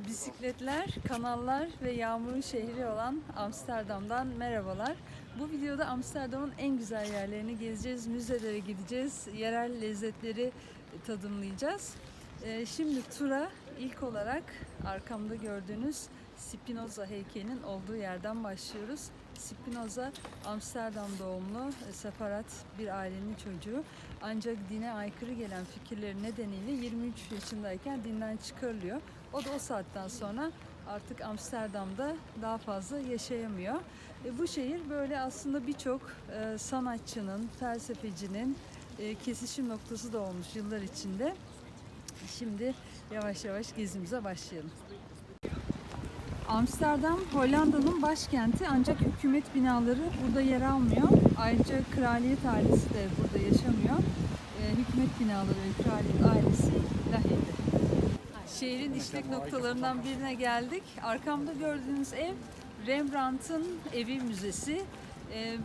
Bisikletler, kanallar ve yağmurun şehri olan Amsterdam'dan merhabalar. Bu videoda Amsterdam'ın en güzel yerlerini gezeceğiz, müzelere gideceğiz, yerel lezzetleri tadımlayacağız. Şimdi tura ilk olarak arkamda gördüğünüz Spinoza heykelinin olduğu yerden başlıyoruz. Spinoza, Amsterdam doğumlu, separat bir ailenin çocuğu. Ancak dine aykırı gelen fikirleri nedeniyle 23 yaşındayken dinden çıkarılıyor. O da o saatten sonra artık Amsterdam'da daha fazla yaşayamıyor. Bu şehir böyle aslında birçok sanatçının, felsefecinin kesişim noktası da olmuş yıllar içinde. Şimdi yavaş yavaş gezimize başlayalım. Amsterdam, Hollanda'nın başkenti ancak hükümet binaları burada yer almıyor. Ayrıca kraliyet ailesi de burada yaşamıyor. Hükümet binaları ve kraliyet ailesi Lahey'de. Şehrin işlek noktalarından birine geldik. Arkamda gördüğünüz ev Rembrandt'ın evi müzesi.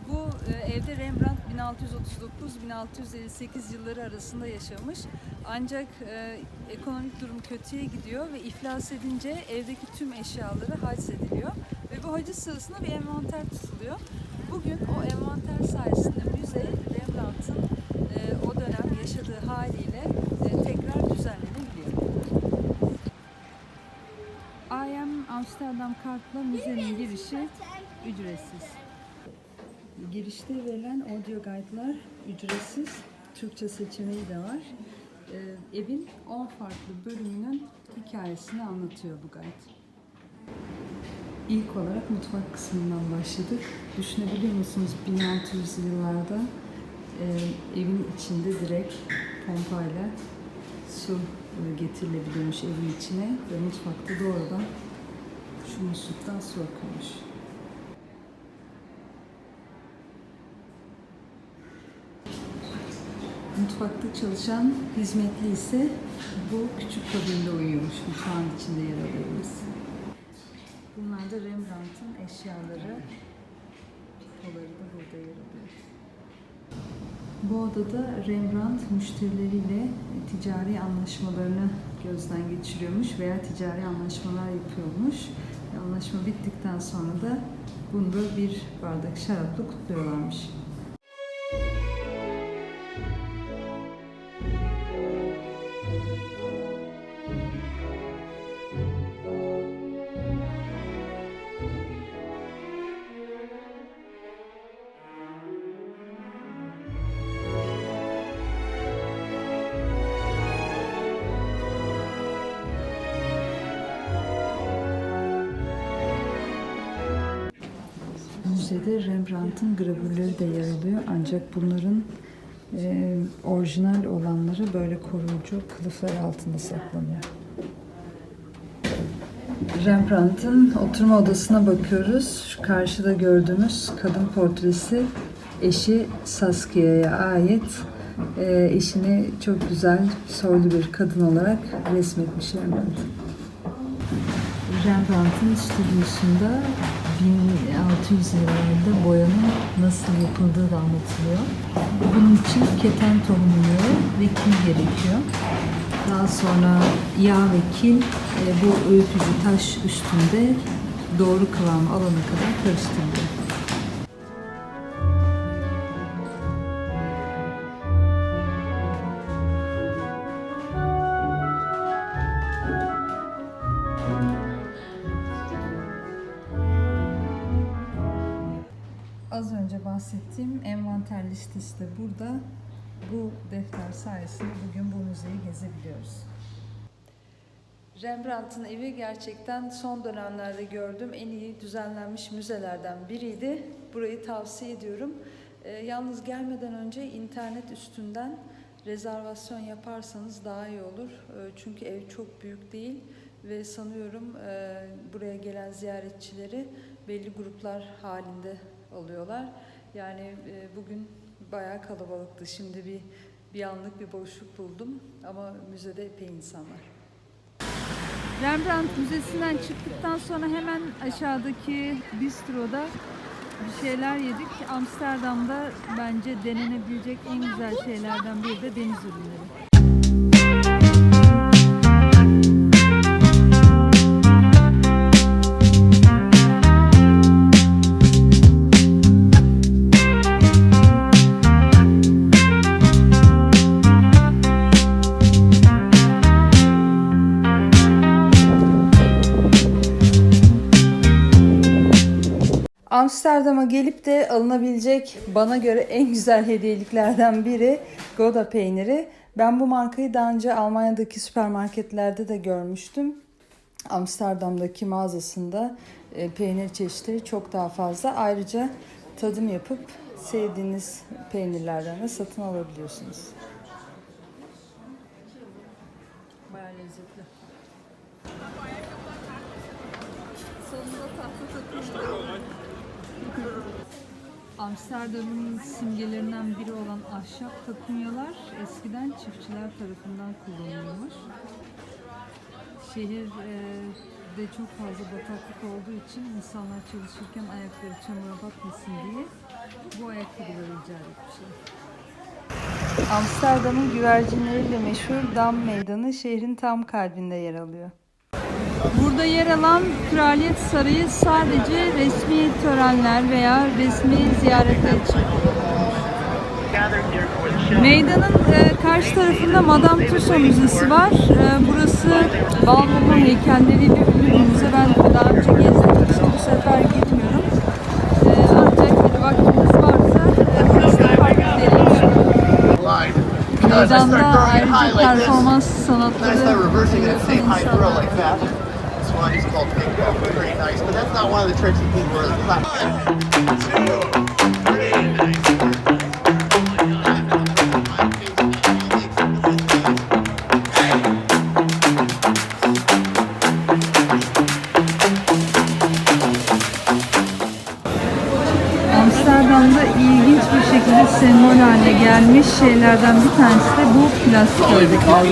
Bu evde Rembrandt 1639-1658 yılları arasında yaşamış. Ancak ekonomik durum kötüye gidiyor ve iflas edince evdeki tüm eşyaları hacsediliyor. Ve bu haciz sırasında bir envanter tutuluyor. Bugün o envanter sayesinde müze Rembrandt'ın o dönem yaşadığı haliyle tekrar düzenlenebiliyor. I Am Amsterdam kartla müzenin girişi ücretsiz. Girişte verilen audio guide'lar ücretsiz. Türkçe seçeneği de var. Evin 10 farklı bölümünün hikayesini anlatıyor bu guide. İlk olarak mutfak kısmından başladık. Düşünebiliyor musunuz 1600'lü yıllarda evin içinde direkt pompayla su getirilebiliyormuş evin içine ve mutfakta doğrudan şu musluktan su akıyormuş. Mutfakta çalışan hizmetli ise bu küçük kabinde uyuyormuş. Mutfağın içinde yer alıyoruz. Bunlar da Rembrandt'ın eşyaları. Pipoları da burada yer alıyor. Bu odada Rembrandt müşterileriyle ticari anlaşmalarını gözden geçiriyormuş veya ticari anlaşmalar yapıyormuş. Anlaşma bittikten sonra da bunda bir bardak şarapla kutluyorlarmış. Müzede Rembrandt'ın gravürleri de yer alıyor ancak bunların orijinal olanları böyle koruyucu kılıflar altında saklanıyor. Rembrandt'ın oturma odasına bakıyoruz. Şu karşıda gördüğümüz kadın portresi eşi Saskia'ya ait. Eşini çok güzel, soylu bir kadın olarak resmetmiş Rembrandt. Rembrandt'ın stüdyosunda 1600 yıllarda boyanın nasıl yapıldığı da anlatılıyor. Bunun için keten tohumu ve kil gerekiyor. Daha sonra yağ ve kil bu öğütücü taş üstünde doğru kıvam alana kadar karıştırılıyor. Az önce bahsettiğim envanter listesi de burada. Bu defter sayesinde bugün bu müzeyi gezebiliyoruz. Rembrandt'ın evi gerçekten son dönemlerde gördüğüm en iyi düzenlenmiş müzelerden biriydi. Burayı tavsiye ediyorum. Yalnız gelmeden önce internet üstünden rezervasyon yaparsanız daha iyi olur. Çünkü ev çok büyük değil ve sanıyorum buraya gelen ziyaretçileri belli gruplar halinde alıyorlar. Yani bugün bayağı kalabalıktı. Şimdi bir anlık bir boşluk buldum ama müzede epey insan var. Rembrandt Müzesi'nden çıktıktan sonra hemen aşağıdaki bistroda bir şeyler yedik. Amsterdam'da bence denenebilecek en güzel şeylerden biri de deniz ürünleri. Amsterdam'a gelip de alınabilecek bana göre en güzel hediyeliklerden biri Gouda peyniri. Ben bu markayı daha önce Almanya'daki süpermarketlerde de görmüştüm. Amsterdam'daki mağazasında peynir çeşitleri çok daha fazla. Ayrıca tadım yapıp sevdiğiniz peynirlerden de satın alabiliyorsunuz. Bayağı lezzetli. Sonunda tatlı takıldı. Amsterdam'ın simgelerinden biri olan ahşap takunyalar eskiden çiftçiler tarafından kullanılıyormuş. Şehirde çok fazla bataklık olduğu için insanlar çalışırken ayakları çamura batmasın diye bu ayakkabıları icat etmişler. Amsterdam'ın güvercinleriyle meşhur Dam Meydanı şehrin tam kalbinde yer alıyor. Burada yer alan Kraliyet Sarayı sadece resmi törenler veya resmi ziyaretler için. Meydanın karşı tarafında Madame Tussauds Müzesi var. Burası bal mumu heykelleriyle ünlü bir müze. Ben daha önce gezdim. Bu sefer gitmiyorum. Ancak vaktiniz varsa burası da farklı değil. Meydanda ayrıca performans sanatları insanlar. One is called Big Go. Pretty nice, but that's not one of the tricks that people really clap. 1, 2, 3. Amsterdam'da ilginç bir şekilde sembol haline gelmiş şeylerden bir tanesi de bu plastik ördekler.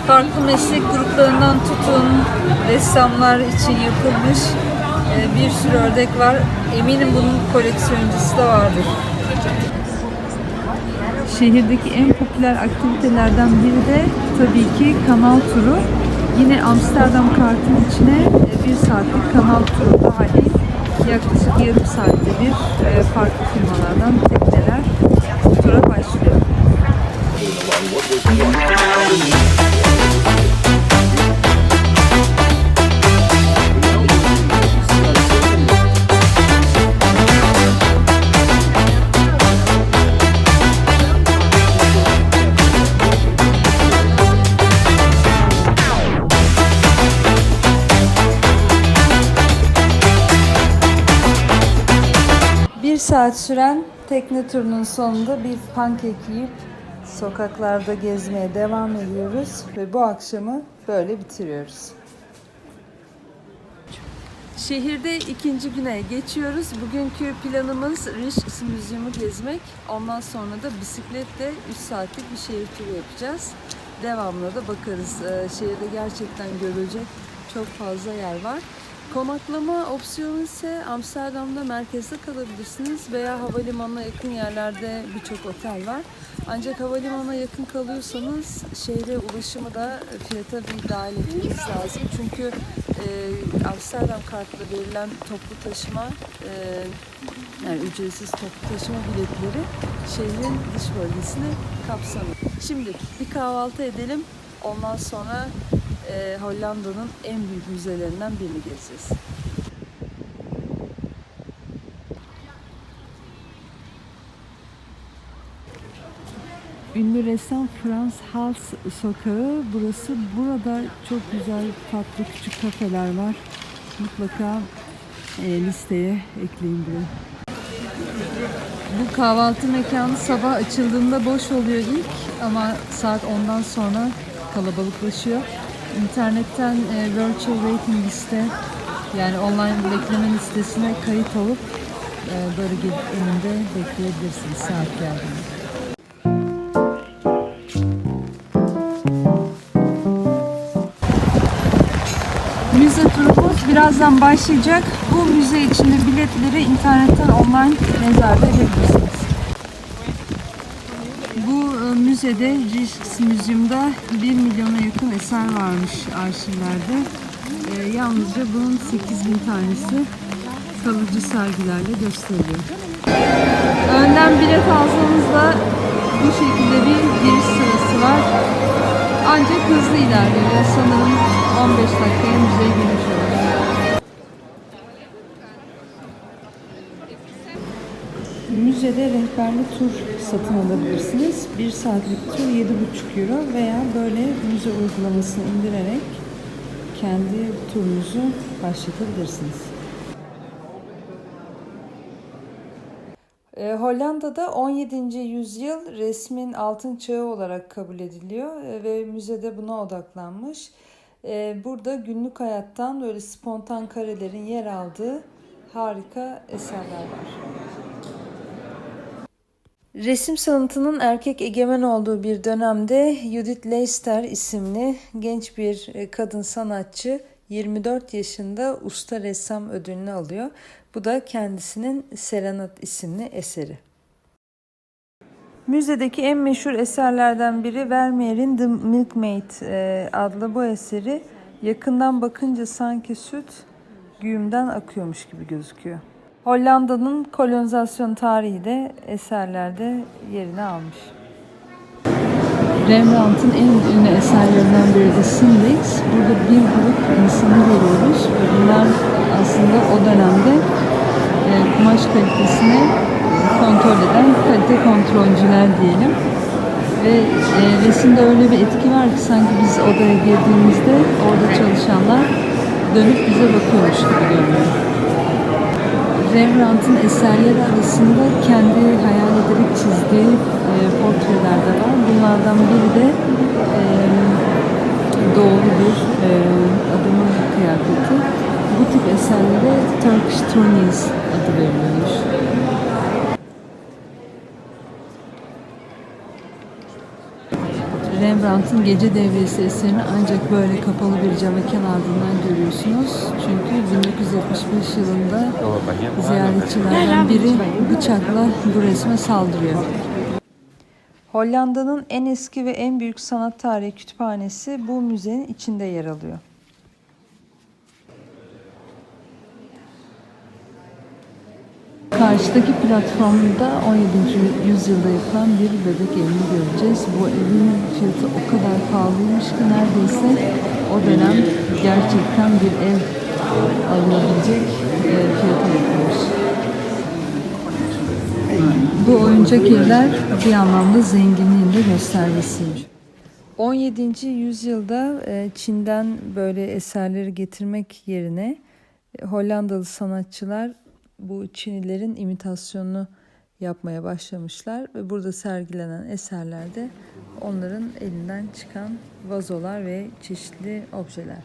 Farklı meslek gruplarından tutun, ressamlar için yapılmış bir sürü ördek var. Eminim bunun koleksiyoncusu da vardır. Şehirdeki en popüler aktivitelerden biri de tabii ki kanal turu. Yine Amsterdam kartın içine 1 saatlik kanal turu dahil yaklaşık yarım saatte bir farklı firmalardan tekneler tura başlıyor. Bir saat süren tekne turunun sonunda bir pankek yiyip sokaklarda gezmeye devam ediyoruz ve bu akşamı böyle bitiriyoruz. Şehirde ikinci güne geçiyoruz. Bugünkü planımız Rijksmuseum'u gezmek. Ondan sonra da bisikletle 3 saatlik bir şehir turu yapacağız. Devamlı da bakarız. Şehirde gerçekten görülecek çok fazla yer var. Konaklama opsiyonu ise Amsterdam'da merkezde kalabilirsiniz veya havalimanına yakın yerlerde birçok otel var. Ancak havalimanına yakın kalıyorsanız şehre ulaşımı da fiyata bir dahil etmeniz lazım. Çünkü Amsterdam kartla verilen toplu taşıma, yani ücretsiz toplu taşıma biletleri şehrin dış bölgesini kapsamıyor. Şimdi bir kahvaltı edelim. Ondan sonra Hollanda'nın en büyük müzelerinden birini gezeceğiz. Ünlü ressam Frans Hals sokağı burası. Burada çok güzel tatlı küçük kafeler var. Mutlaka listeye ekleyin burayı. Bu kahvaltı mekanı sabah açıldığında boş oluyor ilk ama saat 10'dan sonra kalabalıklaşıyor. İnternetten virtual waiting liste, yani online bekleme listesine kayıt olup böyle gelip önünde bekleyebilirsiniz saat geldiğinde. Müze turumuz birazdan başlayacak. Bu müze içinde biletleri internetten online rezerve edebilirsiniz. Bu müzede Rijksmuseum'da 1 milyona yakın eser varmış arşivlerde. Yalnızca bunun 8.000 tanesi kalıcı sergilerle gösteriliyor. Önden bilet alsanız da bu şekilde bir giriş sırası var. Ancak hızlı ilerliyor. Sanırım 15 dakikaya müzeye girmiş oluyor. müzede rehberli tur satın alabilirsiniz. 1 saatlik tur 7,5 euro veya böyle müze uygulamasını indirerek kendi turunuzu başlatabilirsiniz. Hollanda'da 17. yüzyıl resmin altın çağı olarak kabul ediliyor ve müzede buna odaklanmış. Burada günlük hayattan böyle spontan karelerin yer aldığı harika eserler var. Resim sanatının erkek egemen olduğu bir dönemde Judith Leyster isimli genç bir kadın sanatçı 24 yaşında usta ressam ödülünü alıyor. Bu da kendisinin Serenat isimli eseri. Müzedeki en meşhur eserlerden biri Vermeer'in The Milkmaid adlı bu eseri yakından bakınca sanki süt güğümden akıyormuş gibi gözüküyor. Hollanda'nın kolonizasyon tarihi de eserlerde yerini almış. Rembrandt'ın en ünlü eserlerinden biri de Sindex. Burada bir grup insanı görüyoruz. Bunlar aslında o dönemde kumaş kalitesini kontrol eden kalite kontrolcüler diyelim. Ve resimde öyle bir etki var ki sanki biz odaya girdiğimizde orada çalışanlar dönüp bize bakıyormuş gibi görünüyor. Rembrandt'ın eserleri arasında kendi hayal ederek çizdiği portreler de var. Bunlardan biri de doğulu bir adamın kıyafeti. Bu tip eserlere Turkish Tourneys adı veriliyormuş. Rembrandt'ın Gece Devriyesi eserini ancak böyle kapalı bir cam kenarından görüyorsunuz. Çünkü 1975 yılında ziyaretçilerden biri bıçakla bu resme saldırıyor. Hollanda'nın en eski ve en büyük sanat tarihi kütüphanesi bu müzenin içinde yer alıyor. Karşıdaki platformda 17. yüzyılda yapılan bir bebek evini göreceğiz. Bu evin fiyatı o kadar pahalıymış ki neredeyse o dönem gerçekten bir ev alınabilecek fiyata yapılmış. Bu oyuncak evler bir anlamda zenginliğin de göstergesiymiş. 17. yüzyılda Çin'den böyle eserleri getirmek yerine Hollandalı sanatçılar bu Çinilerin imitasyonunu yapmaya başlamışlar ve burada sergilenen eserlerde onların elinden çıkan vazolar ve çeşitli objeler.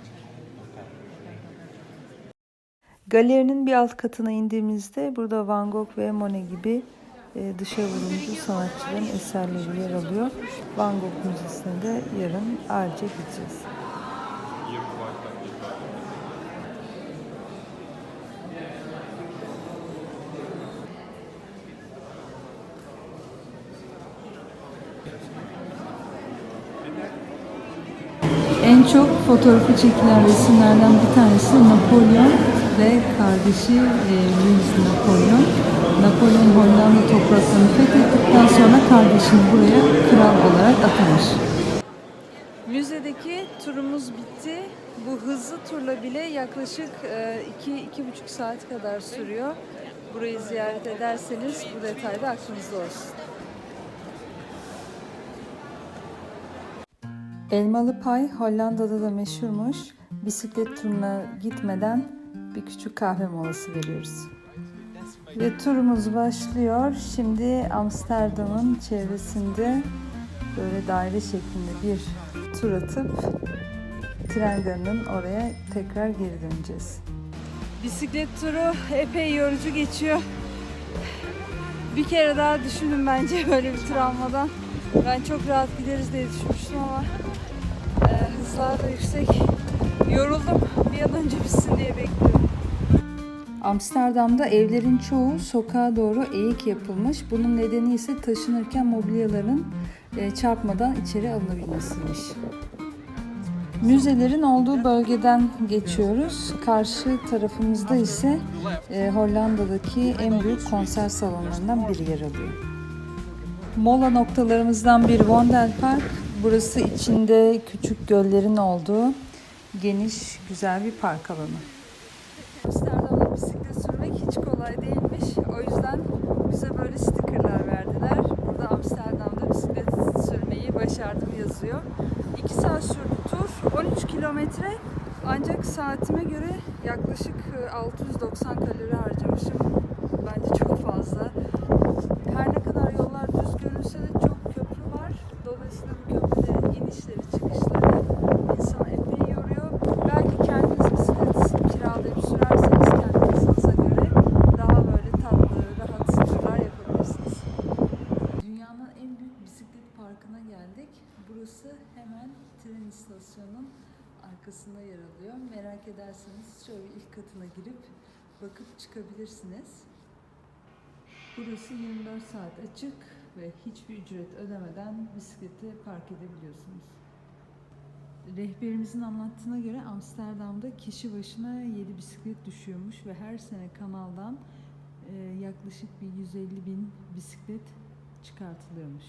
Galerinin bir alt katına indiğimizde burada Van Gogh ve Monet gibi dışa vurumcu sanatçıların eserleri yer alıyor. Van Gogh Müzesi'ne de yarın ayrıca gideceğiz. En çok fotoğrafı çekilen resimlerden bir tanesi Napolyon ve kardeşi Louis Napolyon. Napolyon Hollanda topraklarını fethettikten sonra kardeşini buraya kral olarak atamış. Müzedeki turumuz bitti. Bu hızlı turla bile yaklaşık 2-2,5 saat kadar sürüyor. Burayı ziyaret ederseniz bu detay da aklınızda olsun. Elmalı pay Hollanda'da da meşhurmuş. Bisiklet turuna gitmeden bir küçük kahve molası veriyoruz. Ve turumuz başlıyor. Şimdi Amsterdam'ın çevresinde böyle daire şeklinde bir tur atıp tren garının oraya tekrar geri döneceğiz. Bisiklet turu epey yorucu geçiyor. Bir kere daha düşündüm bence böyle bir tur almadan. Ben çok rahat gideriz diye düşünmüştüm ama hızlar da yüksek. Yoruldum. Bir an önce bitsin diye bekliyorum. Amsterdam'da evlerin çoğu sokağa doğru eğik yapılmış. Bunun nedeni ise taşınırken mobilyaların çarpmadan içeri alınabilmesiymiş. Müzelerin olduğu bölgeden geçiyoruz. Karşı tarafımızda ise Hollanda'daki en büyük konser salonlarından biri yer alıyor. Mola noktalarımızdan biri Vondelpark. Burası içinde küçük göllerin olduğu geniş, güzel bir park alanı. Amsterdam'da bisiklet sürmek hiç kolay değilmiş. O yüzden bize böyle stickerlar verdiler. Burada Amsterdam'da bisiklet sürmeyi başardım yazıyor. 2 saat sürdü tur. 13 kilometre. Ancak saatime göre yaklaşık 690 kalori harcamışım. Bence çok fazla. Her ne kadar yollar düz görünse de çok köprü var. Dolayısıyla bu köprüde inişleri çıkışları insanı epey yoruyor. Belki kendiniz bisiklet kiralayıp sürerseniz kendi hızınıza göre daha böyle tatlı, rahat turlar yapabilirsiniz. Dünyanın en büyük bisiklet parkına geldik. Burası hemen tren istasyonunun arkasında yer alıyor. Merak ederseniz şöyle ilk katına girip bakıp çıkabilirsiniz. Burası 24 saat açık ve hiçbir ücret ödemeden bisikleti park edebiliyorsunuz. Rehberimizin anlattığına göre Amsterdam'da kişi başına 7 bisiklet düşüyormuş ve her sene kanaldan yaklaşık bir 150.000 bisiklet çıkartılıyormuş.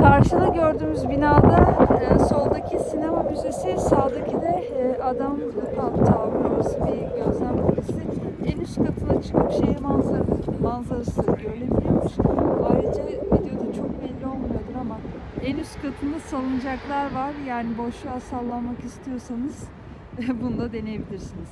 Karşıda gördüğümüz binada soldaki sinema müzesi, sağdaki de Adam Pub Tower, orası bir gözlem kulesi. En üst katına çıkıp şehir manzarası görülebiliyormuş. Ayrıca videoda çok belli olmuyordur ama en üst katında salıncaklar var. Yani boşluğa sallanmak istiyorsanız bunu da deneyebilirsiniz.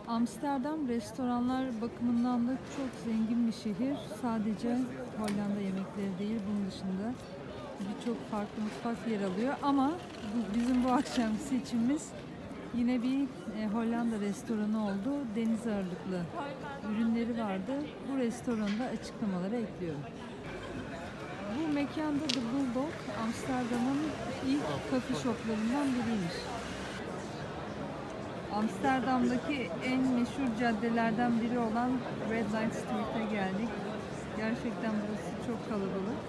Amsterdam restoranlar bakımından da çok zengin bir şehir. Sadece Hollanda yemekleri değil, bunun dışında birçok farklı mutfak yer alıyor. Ama bizim bu akşam seçimimiz yine bir Hollanda restoranı oldu. Deniz ağırlıklı ürünleri vardı. Bu restoranda açıklamaları ekliyorum. Bu mekanda The Bulldog, Amsterdam'ın ilk coffee shoplarından biriymiş. Amsterdam'daki en meşhur caddelerden biri olan Red Light Street'e geldik. Gerçekten burası çok kalabalık.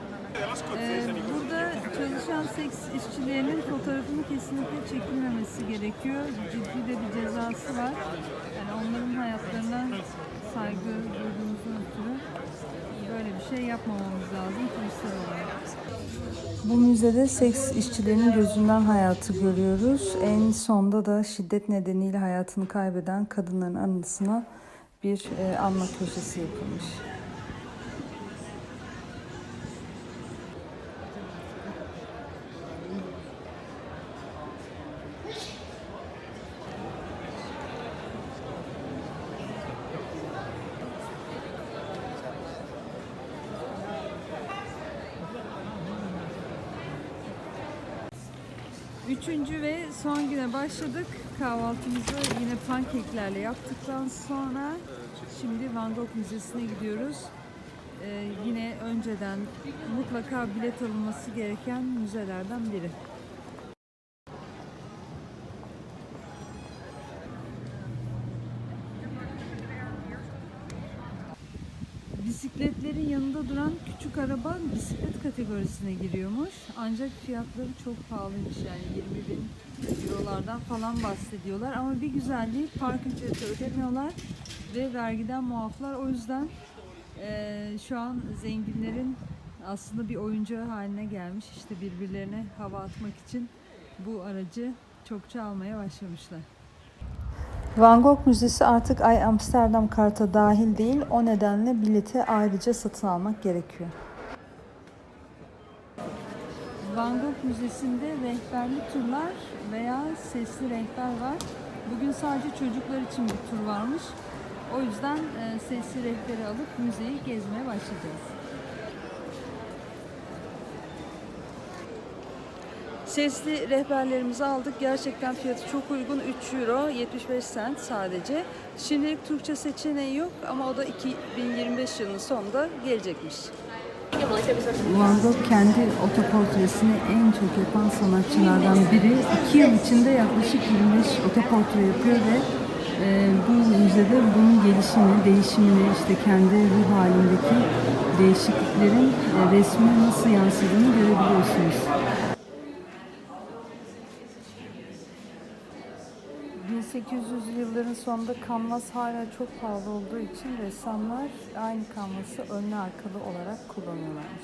Burada çalışan seks işçilerinin fotoğrafını kesinlikle çekilmemesi gerekiyor. Ciddi de bir cezası var. Yani onların hayatlarına saygı duyduğumuzdan ötürü böyle bir şey yapmamamız lazım turistler olarak. Bu müzede seks işçilerinin gözünden hayatı görüyoruz. En sonda da şiddet nedeniyle hayatını kaybeden kadınların anısına bir anma köşesi yapılmış. Üçüncü ve son güne başladık. Kahvaltımızı yine pankeklerle yaptıktan sonra şimdi Van Gogh Müzesi'ne gidiyoruz. Yine önceden mutlaka bilet alınması gereken müzelerden biri. Bisikletlerin yanında duran küçük araba bisiklet kategorisine giriyormuş. Ancak fiyatları çok pahalıymış, yani 20.000 eurolardan falan bahsediyorlar. Ama bir güzelliği, park ücreti ödemiyorlar ve vergiden muaflar. O yüzden şu an zenginlerin aslında bir oyuncağı haline gelmiş. İşte birbirlerine hava atmak için bu aracı çokça almaya başlamışlar. Van Gogh Müzesi artık Ay Amsterdam karta dahil değil. O nedenle bileti ayrıca satın almak gerekiyor. Van Gogh Müzesi'nde rehberli turlar veya sesli rehber var. Bugün sadece çocuklar için bir tur varmış. O yüzden sesli rehberi alıp müzeyi gezmeye başlayacağız. Sesli rehberlerimizi aldık. Gerçekten fiyatı çok uygun. 3 euro 75 cent sadece. Şimdilik Türkçe seçeneği yok ama o da 2025 yılının sonunda gelecekmiş. Van Gogh kendi otoportresini en çok yapan sanatçılardan biri. 2 yıl içinde yaklaşık 25 otoportre yapıyor ve bu müzede bunun gelişimini, değişimini, işte kendi ruh halindeki değişikliklerin resmine nasıl yansıdığını görebiliyorsunuz. 1800'lü yılların sonunda kanvas hala çok pahalı olduğu için ressamlar aynı kanvası önlü arkalı olarak kullanıyorlarmış.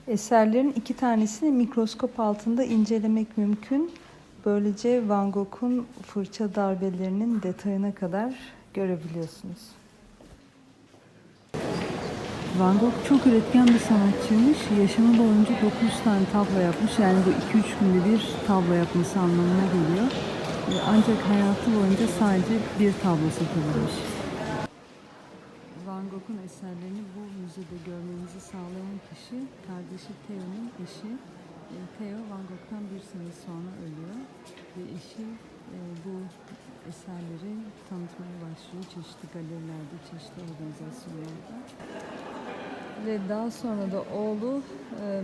Eserlerin 2 tanesini mikroskop altında incelemek mümkün. Böylece Van Gogh'un fırça darbelerinin detayına kadar görebiliyorsunuz. Van Gogh çok üretken bir sanatçıymış. Yaşamı boyunca 9 tane tablo yapmış. Yani bu 2-3 günde bir tablo yapması anlamına geliyor. Ancak hayatı boyunca sadece bir tablo satabilmiş. Van Gogh'un eserlerini bu müzede görmemizi sağlayan kişi kardeşi Theo'nun eşi. Theo Van Gogh'tan bir sene sonra ölüyor ve eşi bu eserleri tanıtmaya başlıyor çeşitli galerilerde, çeşitli organizasyonlarda. Ve daha sonra da oğlu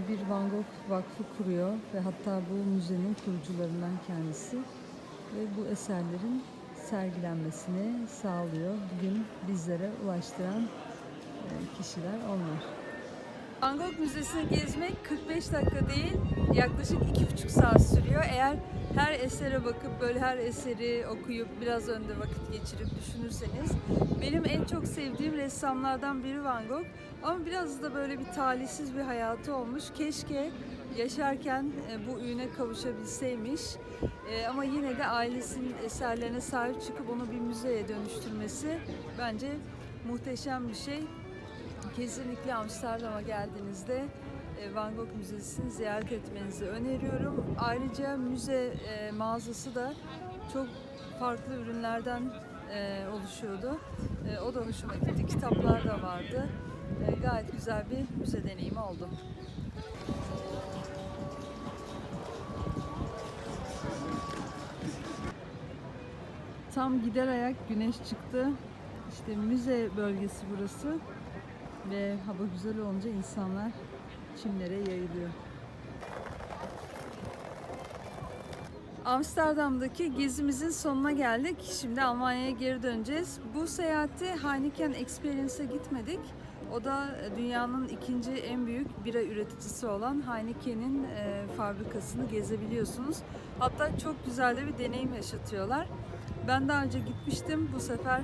bir Van Gogh Vakfı kuruyor ve hatta bu müzenin kurucularından kendisi ve bu eserlerin sergilenmesini sağlıyor. Bugün bizlere ulaştıran kişiler onlar. Van Gogh Müzesi'ni gezmek 45 dakika değil, yaklaşık 2,5 saat sürüyor. Eğer her esere bakıp böyle her eseri okuyup biraz önde vakit geçirip düşünürseniz, benim en çok sevdiğim ressamlardan biri Van Gogh. Ama biraz da böyle bir talihsiz bir hayatı olmuş. Keşke yaşarken bu üne kavuşabilseymiş. Ama yine de ailesinin eserlerine sahip çıkıp onu bir müzeye dönüştürmesi bence muhteşem bir şey. Kesinlikle Amsterdam'a geldiğinizde Van Gogh Müzesi'ni ziyaret etmenizi öneriyorum. Ayrıca müze mağazası da çok farklı ürünlerden oluşuyordu. O da hoşuma gitti. Kitaplar da vardı. Gayet güzel bir müze deneyimi oldu. Tam gider ayak güneş çıktı. İşte müze bölgesi burası. Ve hava güzel olunca insanlar çimlere yayılıyor. Amsterdam'daki gezimizin sonuna geldik. Şimdi Almanya'ya geri döneceğiz. Bu seyahatte Heineken Experience'e gitmedik. O da dünyanın ikinci en büyük bira üreticisi olan Heineken'in fabrikasını gezebiliyorsunuz. Hatta çok güzel de bir deneyim yaşatıyorlar. Ben daha önce gitmiştim. Bu sefer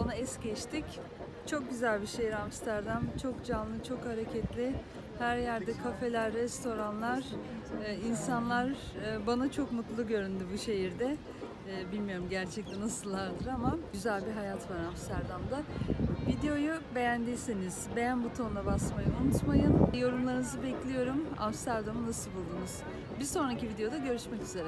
ona es geçtik. Çok güzel bir şehir Amsterdam. Çok canlı, çok hareketli. Her yerde kafeler, restoranlar, insanlar bana çok mutlu göründü bu şehirde. Bilmiyorum gerçekten nasıllardır ama güzel bir hayat var Amsterdam'da. Videoyu beğendiyseniz beğen butonuna basmayı unutmayın. Yorumlarınızı bekliyorum. Amsterdam'ı nasıl buldunuz? Bir sonraki videoda görüşmek üzere.